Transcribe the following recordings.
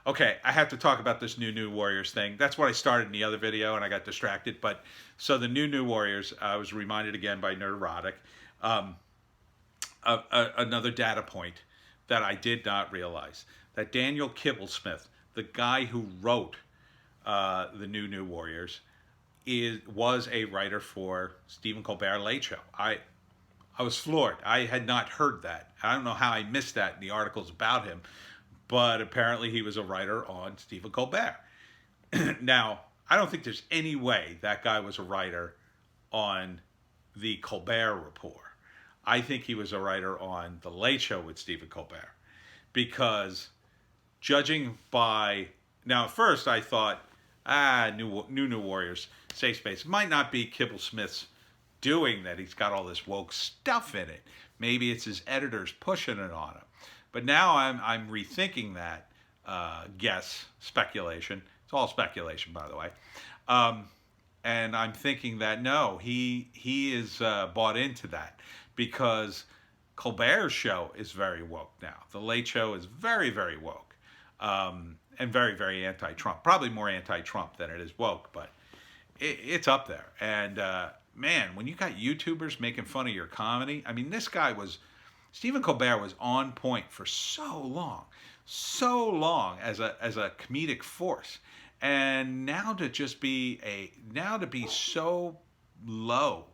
Okay, I have to talk about this New Warriors thing. That's what I started in the other video, and I got distracted. But so the New Warriors, I was reminded again by Nerdotic, um, another data point that I did not realize that Daniel Kibblesmith, the guy who wrote the New Warriors, was a writer for Stephen Colbert Late Show. I was floored. I had not heard that. I don't know how I missed that in the articles about him, but apparently he was a writer on Stephen Colbert. Now, I don't think there's any way that guy was a writer on the Colbert Report. I think he was a writer on The Late Show with Stephen Colbert because judging by now, at first I thought, New Warriors, safe space. It might not be Kibble Smith's doing that. He's got all this woke stuff in it. Maybe it's his editors pushing it on him. But now I'm rethinking that guess, speculation. It's all speculation, by the way. And I'm thinking that no, he is bought into that because Colbert's show is very woke now. The Late Show is very, very woke. And very, very anti-Trump. Probably more anti-Trump than it is woke, but it's up there. And man, when you got YouTubers making fun of your comedy, I mean, Stephen Colbert was on point for so long as a comedic force, and now to be so low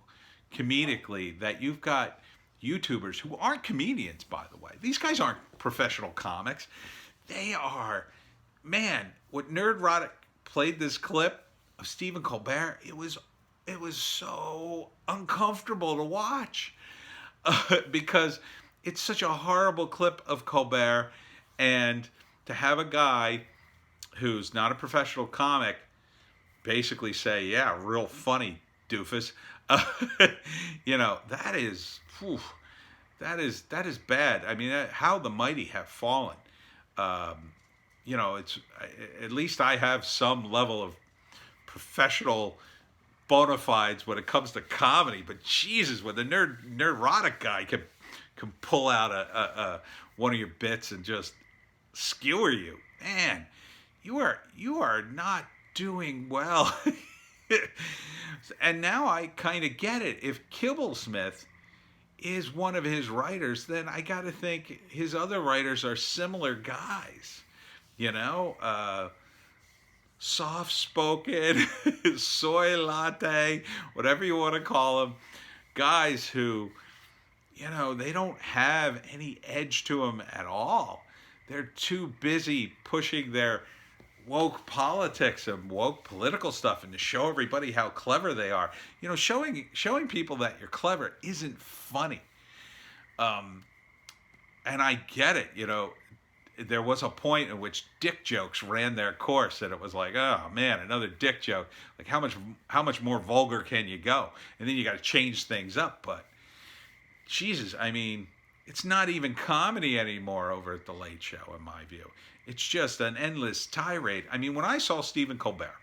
comedically that you've got YouTubers who aren't comedians, by the way. These guys aren't professional comics. They are. Man, what Nerdrotic played this clip of Stephen Colbert, it was so uncomfortable to watch because it's such a horrible clip of Colbert, and to have a guy who's not a professional comic basically say, "Yeah, real funny, doofus," that is, whew, that is bad. I mean, how the mighty have fallen. It's at least I have some level of professional bona fides when it comes to comedy. But Jesus, when the Nerdrotic guy can pull out a one of your bits and just skewer you, man, you are not doing well. And now I kind of get it. If Kibblesmith is one of his writers, then I got to think his other writers are similar guys. Soft-spoken, soy latte, whatever you want to call them, guys who, they don't have any edge to them at all. They're too busy pushing their woke politics and woke political stuff and to show everybody how clever they are. Showing people that you're clever isn't funny. And I get it, there was a point in which dick jokes ran their course, and it was like, oh man, another dick joke. Like how much more vulgar can you go? And then you got to change things up. But Jesus, I mean, it's not even comedy anymore over at the Late Show, in my view. It's just an endless tirade. I mean, when I saw Stephen Colbert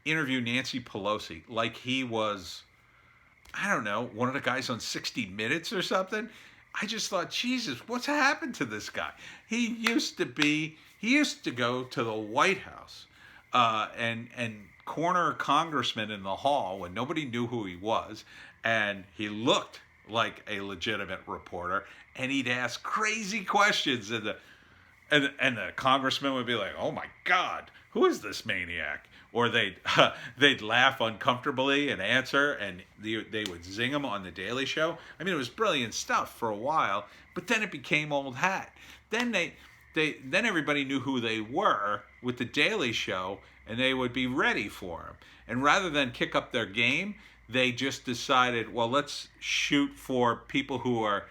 interview Nancy Pelosi like he was, I don't know, one of the guys on 60 Minutes or something, I just thought, Jesus, what's happened to this guy? He used to go to the White House and corner a congressman in the hall when nobody knew who he was, and he looked like a legitimate reporter, and he'd ask crazy questions, and the congressman would be like, "Oh my God, who is this maniac?" Or they'd laugh uncomfortably and answer, and they would zing him on the Daily Show. I mean, it was brilliant stuff for a while, but then it became old hat. Then then everybody knew who they were with the Daily Show, and they would be ready for him. And rather than kick up their game, they just decided, well, let's shoot for people who are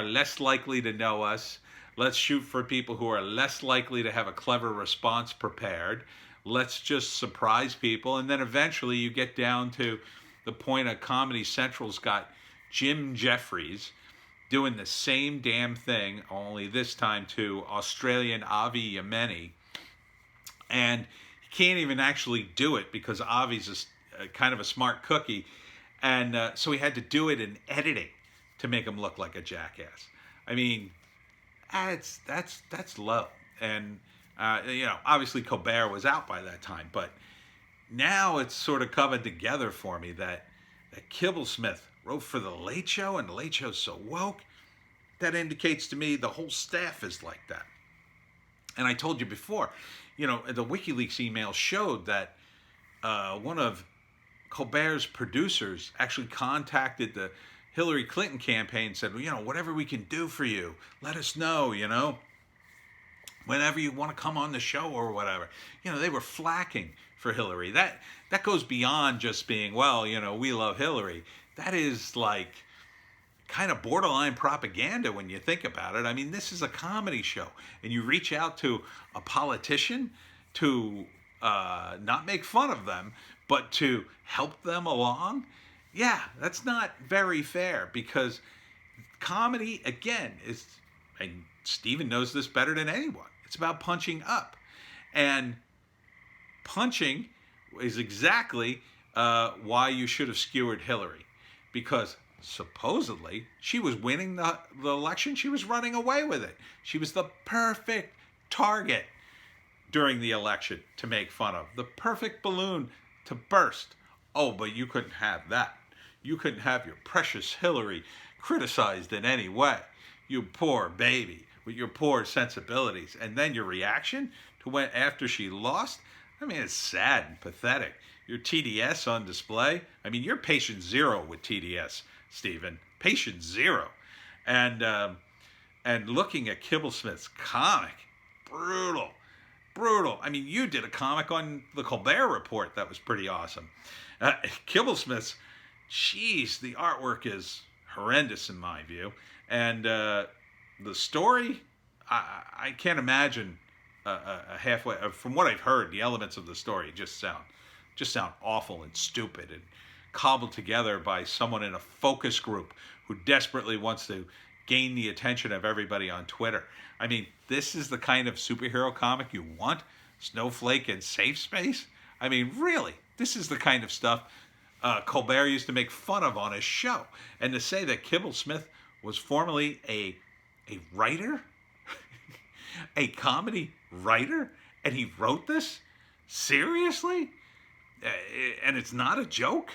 less likely to know us. Let's shoot for people who are less likely to have a clever response prepared. Let's just surprise people. And then eventually you get down to the point of Comedy Central's got Jim Jeffries doing the same damn thing, only this time to Australian Avi Yemeni. And he can't even actually do it because Avi's kind of a smart cookie. And so he had to do it in editing to make him look like a jackass. I mean, that's low. And Obviously Colbert was out by that time, but now it's sort of coming together for me that Kibblesmith wrote for the Late Show, and the Late Show's so woke. That indicates to me the whole staff is like that. And I told you before, the WikiLeaks email showed that one of Colbert's producers actually contacted the Hillary Clinton campaign and said, whatever we can do for you, let us know, whenever you want to come on the show or whatever. They were flacking for Hillary. That goes beyond just being, we love Hillary. That is like kind of borderline propaganda when you think about it. I mean, this is a comedy show, and you reach out to a politician to not make fun of them, but to help them along. Yeah, that's not very fair, because comedy, again, and Stephen knows this better than anyone, it's about punching up. And punching is exactly why you should have skewered Hillary, because supposedly she was winning the election. She was running away with it. She was the perfect target during the election to make fun of, the perfect balloon to burst. Oh, but you couldn't have that. You couldn't have your precious Hillary criticized in any way. You poor baby with your poor sensibilities. And then your reaction to when after she lost, I mean, it's sad and pathetic. Your TDS on display. I mean, you're patient zero with TDS, Stephen. Patient zero. And looking at Kibblesmith's comic, brutal. I mean, you did a comic on the Colbert Report that was pretty awesome. Kibblesmith's, geez, the artwork is horrendous in my view. And the story, I can't imagine a halfway. From what I've heard, the elements of the story just sound awful and stupid and cobbled together by someone in a focus group who desperately wants to gain the attention of everybody on Twitter. I mean, this is the kind of superhero comic you want? Snowflake and Safe Space? I mean, really, this is the kind of stuff Colbert used to make fun of on his show. And to say that Kibblesmith was formerly a writer, a comedy writer, and he wrote this? Seriously? And it's not a joke?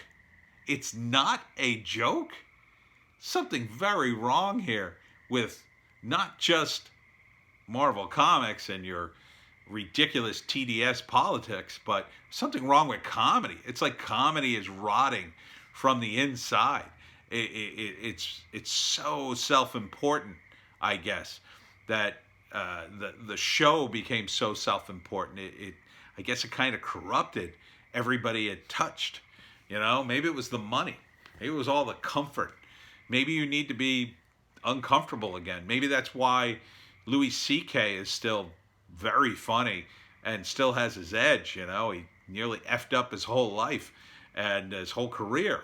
It's not a joke? Something very wrong here with not just Marvel Comics and your ridiculous TDS politics, but something wrong with comedy. It's like comedy is rotting from the inside. It's so self-important, I guess, that the show became so self-important. I guess it kind of corrupted everybody it touched. Maybe it was the money. Maybe it was all the comfort. Maybe you need to be uncomfortable again. Maybe that's why Louis C.K. is still very funny and still has his edge. He nearly effed up his whole life and his whole career,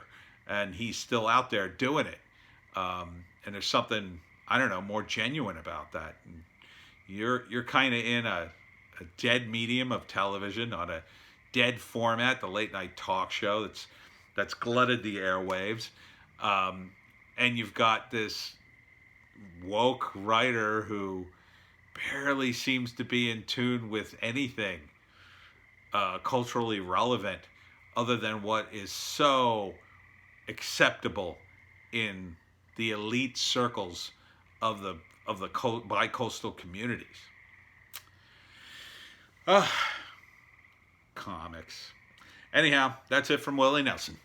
and he's still out there doing it. And there's something, I don't know, more genuine about that. And you're kind of in a dead medium of television, on a dead format, the late night talk show that's glutted the airwaves. And you've got this woke writer who barely seems to be in tune with anything culturally relevant other than what is so acceptable in the elite circles of the bi-coastal communities. Comics. Anyhow, that's it from Willie Nelson.